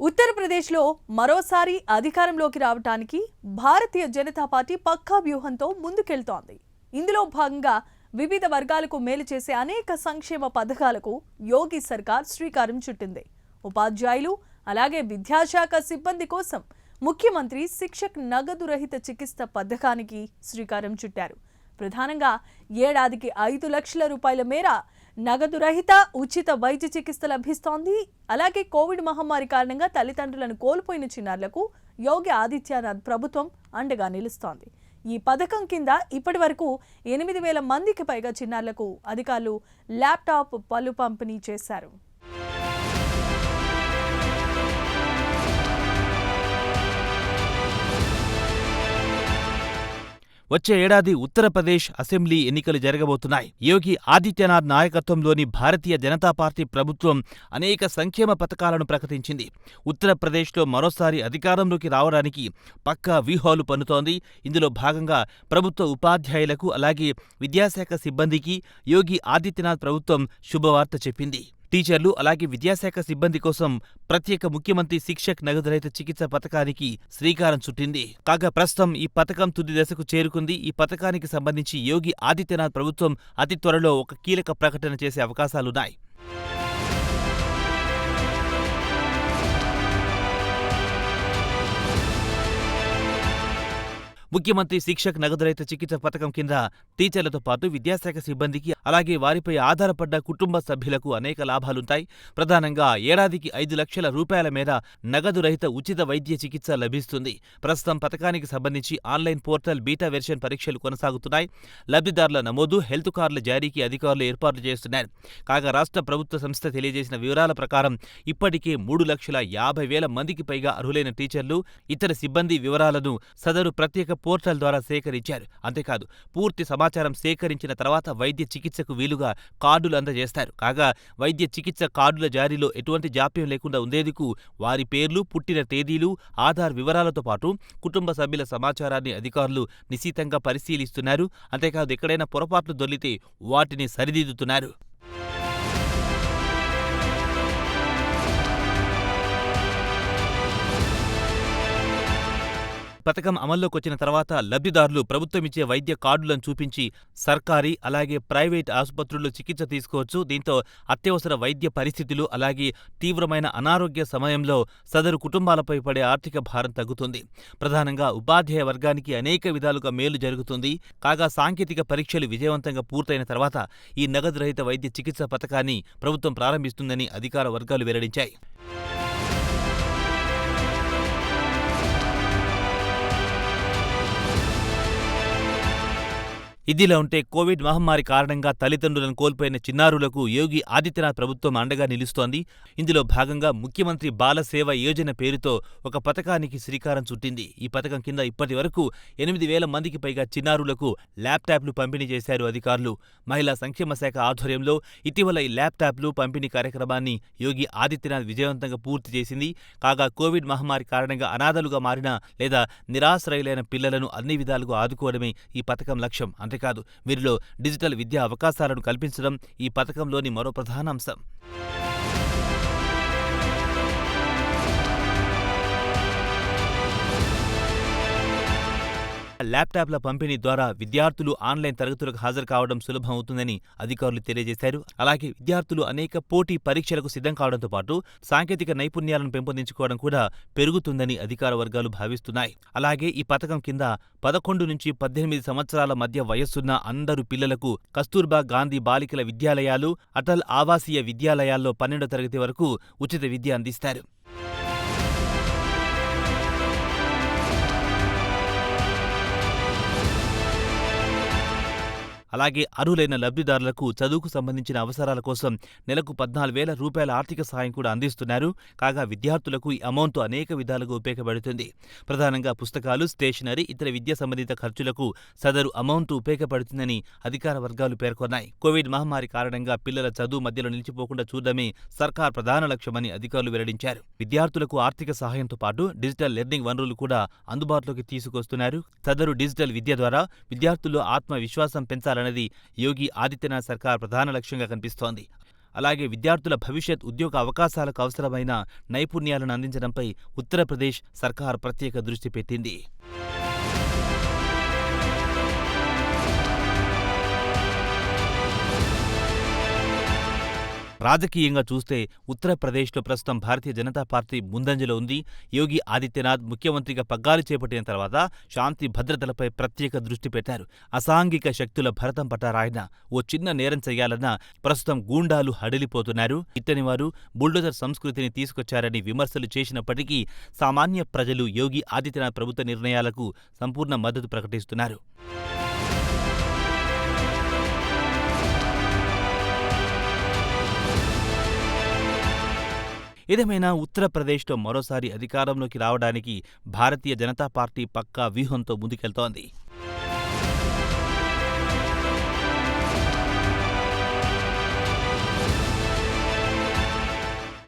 ఉత్తరప్రదేశ్లో మరోసారి అధికారంలోకి రావడానికి భారతీయ జనతా పార్టీ పక్కా వ్యూహంతో ముందుకెళ్తోంది. ఇందులో భాగంగా వివిధ వర్గాలకు మేలు చేసే అనేక సంక్షేమ పథకాలకు యోగి సర్కార్ శ్రీకారం చుట్టింది. ఉపాధ్యాయులు అలాగే విద్యాశాఖ సిబ్బంది కోసం ముఖ్యమంత్రి శిక్షక్ నగదు రహిత చికిత్స పథకానికి శ్రీకారం చుట్టారు. ప్రధానంగా ఏడాదికి 5 లక్షల రూపాయల మేర నగదు రహిత ఉచిత వైద్య చికిత్స లభిస్తోంది. అలాగే కోవిడ్ మహమ్మారి కారణంగా తల్లిదండ్రులను కోల్పోయిన చిన్నారులకు యోగి ఆదిత్యనాథ్ ప్రభుత్వం అండగా నిలుస్తోంది. ఈ పథకం కింద ఇప్పటి వరకు 8,000 మందికి పైగా చిన్నారులకు అధికారులు ల్యాప్టాప్ పలు పంపిణీ చేశారు. వచ్చే ఏడాది ఉత్తరప్రదేశ్ అసెంబ్లీ ఎన్నికలు జరగబోతున్నాయి. యోగి ఆదిత్యనాథ్ నాయకత్వంలోని భారతీయ జనతా పార్టీ ప్రభుత్వం అనేక సంక్షేమ పథకాలను ప్రకటించింది. ఉత్తరప్రదేశ్లో మరోసారి అధికారంలోకి రావడానికి పక్కా వ్యూహాలు పన్నుతోంది. ఇందులో భాగంగా ప్రభుత్వ ఉపాధ్యాయులకు అలాగే విద్యాశాఖ సిబ్బందికి యోగి ఆదిత్యనాథ్ ప్రభుత్వం శుభవార్త చెప్పింది. టీచర్లు అలాగే విద్యాశాఖ సిబ్బంది కోసం ప్రత్యేక ముఖ్యమంత్రి శిక్షక్ నగదురహిత చికిత్స పథకానికి శ్రీకారం చుట్టింది. కాగా ప్రస్తుతం ఈ పథకం తుది దశకు చేరుకుంది. ఈ పథకానికి సంబంధించి యోగి ఆదిత్యనాథ్ ప్రభుత్వం అతి త్వరలో ఒక కీలక ప్రకటన చేసే అవకాశాలున్నాయి. ముఖ్యమంత్రి శిక్షక్ నగదురహిత చికిత్స పథకం కింద టీచర్లతో పాటు విద్యాశాఖ సిబ్బందికి అలాగే వారిపై ఆధారపడ్డ కుటుంబ సభ్యులకు అనేక లాభాలుంటాయి. ప్రధానంగా ఏడాదికి 5 లక్షల రూపాయల మేర నగదు రహిత ఉచిత వైద్య చికిత్స లభిస్తుంది. ప్రస్తుతం పథకానికి సంబంధించి ఆన్లైన్ పోర్టల్ బీటా వెర్షన్ పరీక్షలు కొనసాగుతున్నాయి. లబ్ధిదారుల నమోదు, హెల్త్ కార్డుల జారీకి అధికారులు ఏర్పాట్లు చేస్తున్నారు. కాగా రాష్ట్ర ప్రభుత్వ సంస్థ తెలియజేసిన వివరాల ప్రకారం ఇప్పటికే 3,50,000 మందికి పైగా అర్హులైన టీచర్లు, ఇతర సిబ్బంది వివరాలను సదరు ప్రత్యేక పోర్టల్ ద్వారా సేకరించారు. అంతేకాదు పూర్తి సమాచారం సేకరించిన తర్వాత వైద్య చికిత్సకు వీలుగా కార్డులు అందజేస్తారు. కాగా వైద్య చికిత్స కార్డుల జారీలో ఎటువంటి జాప్యం లేకుండా ఉండేందుకు వారి పేర్లు, పుట్టిన తేదీలు, ఆధార్ వివరాలతో పాటు కుటుంబ సభ్యుల సమాచారాన్ని అధికారులు నిశితంగా పరిశీలిస్తున్నారు. అంతేకాదు ఎక్కడైనా పొరపాట్లు దొర్లితే వాటిని సరిదిద్దుతున్నారు. పథకం అమల్లోకి వచ్చిన తర్వాత లబ్ధిదారులు ప్రభుత్వమిచ్చే వైద్య కార్డులను చూపించి సర్కారీ అలాగే ప్రైవేట్ ఆసుపత్రుల్లో చికిత్స తీసుకోవచ్చు. దీంతో అత్యవసర వైద్య పరిస్థితులు అలాగే తీవ్రమైన అనారోగ్య సమయంలో సదరు కుటుంబాలపై పడే ఆర్థిక భారం తగ్గుతుంది. ప్రధానంగా ఉపాధ్యాయ వర్గానికి అనేక విధాలుగా మేలు జరుగుతుంది. కాగా సాంకేతిక పరీక్షలు విజయవంతంగా పూర్తయిన తర్వాత ఈ నగదు రహిత వైద్య చికిత్స పథకాన్ని ప్రభుత్వం ప్రారంభిస్తుందని అధికార వర్గాలు వెల్లడించాయి. ఇదిలా ఉంటే కోవిడ్ మహమ్మారి కారణంగా తల్లిదండ్రులను కోల్పోయిన చిన్నారులకు యోగి ఆదిత్యనాథ్ ప్రభుత్వం అండగా నిలుస్తోంది. ఇందులో భాగంగా ముఖ్యమంత్రి బాల సేవ యోజన పేరుతో ఒక పథకానికి శ్రీకారం చుట్టింది. ఈ పథకం కింద ఇప్పటి వరకు 8,000 మందికి పైగా చిన్నారులకు ల్యాప్టాప్లు పంపిణీ చేశారు అధికారులు. మహిళా సంక్షేమ శాఖ ఆధ్వర్యంలో ఇటీవల ఈ ల్యాప్టాప్లు పంపిణీ కార్యక్రమాన్ని యోగి ఆదిత్యనాథ్ విజయవంతంగా పూర్తి చేసింది. కాగా కోవిడ్ మహమ్మారి కారణంగా అనాథలుగా మారిన లేదా నిరాశ్రయులైన పిల్లలను అన్ని విధాలుగా ఆదుకోవడమే ఈ పథకం లక్ష్యం. అంతేకాదు వీరిలో డిజిటల్ విద్యా అవకాశాలను కల్పించడం ఈ పథకంలోని మరో ప్రధాన అంశం. ల్యాప్టాప్ల పంపిణీ ద్వారా విద్యార్థులు ఆన్లైన్ తరగతులకు హాజరు కావడం సులభం అవుతుందని అధికారులు తెలియజేశారు. అలాగే విద్యార్థులు అనేక పోటీ పరీక్షలకు సిద్ధం కావడంతో పాటు సాంకేతిక నైపుణ్యాలను పెంపొందించుకోవడం కూడా పెరుగుతుందని అధికార వర్గాలు భావిస్తున్నాయి. అలాగే ఈ పథకం కింద 11 నుంచి 18 సంవత్సరాల మధ్య వయస్సున్న అందరు పిల్లలకు కస్తూర్బా గాంధీ బాలికల విద్యాలయాలు, అటల్ ఆవాసీయ విద్యాలయాల్లో 12వ తరగతి వరకు ఉచిత విద్య అందిస్తారు. అలాగే అర్హులైన లబ్ధిదారులకు చదువుకు సంబంధించిన అవసరాల కోసం నెలకు 14,000 రూపాయల ఆర్థిక సాయం కూడా అందిస్తున్నారు. కాగా విద్యార్థులకు ఈ అమౌంట్ అనేక విధాలుగా ఉపయోగపడుతుంది. ప్రధానంగా పుస్తకాలు, స్టేషనరీ, ఇతర విద్యా సంబంధిత ఖర్చులకు సదరు అమౌంట్ ఉపయోగపడుతుందని అధికార వర్గాలు పేర్కొన్నాయి. కోవిడ్ మహమ్మారి కారణంగా పిల్లల చదువు మధ్యలో నిలిచిపోకుండా చూడడమే సర్కార్ ప్రధాన లక్ష్యమని అధికారులు వెల్లడించారు. విద్యార్థులకు ఆర్థిక సహాయంతో పాటు డిజిటల్ లెర్నింగ్ వనరులు కూడా అందుబాటులోకి తీసుకొస్తున్నారు. సదరు డిజిటల్ విద్య ద్వారా విద్యార్థుల్లో ఆత్మవిశ్వాసం పెంచాలన్నది యోగి ఆదిత్యనాథ్ సర్కార్ ప్రధాన లక్ష్యంగా కనిపిస్తోంది. అలాగే విద్యార్థుల భవిష్యత్ ఉద్యోగ అవకాశాలకు అవసరమైన నైపుణ్యాలను అందించడంపై ఉత్తరప్రదేశ్ సర్కార్ ప్రత్యేక దృష్టి పెట్టింది. రాజకీయంగా చూస్తే ఉత్తరప్రదేశ్లో ప్రస్తుతం భారతీయ జనతా పార్టీ ముందంజలో ఉంది. యోగి ఆదిత్యనాథ్ ముఖ్యమంత్రిగా పగ్గాలు చేపట్టిన తర్వాత శాంతి భద్రతలపై ప్రత్యేక దృష్టి పెట్టారు. అసాంఘిక శక్తుల భరతం పట్టారాయన. ఓ చిన్న నేరం చేయాలన్నా ప్రస్తుతం గూండాలు హడలిపోతున్నారు. ఇట్టనివారు బుల్డోజర్ సంస్కృతిని తీసుకొచ్చారని విమర్శలు చేసినప్పటికీ సామాన్య ప్రజలు యోగి ఆదిత్యనాథ్ ప్రభుత్వ నిర్ణయాలకు సంపూర్ణ మద్దతు ప్రకటిస్తున్నారు. ఏదేమైనా ఉత్తరప్రదేశ్లో మరోసారి అధికారంలోకి రావడానికి భారతీయ జనతా పార్టీ పక్కా వ్యూహంతో ముందుకెళ్తోంది.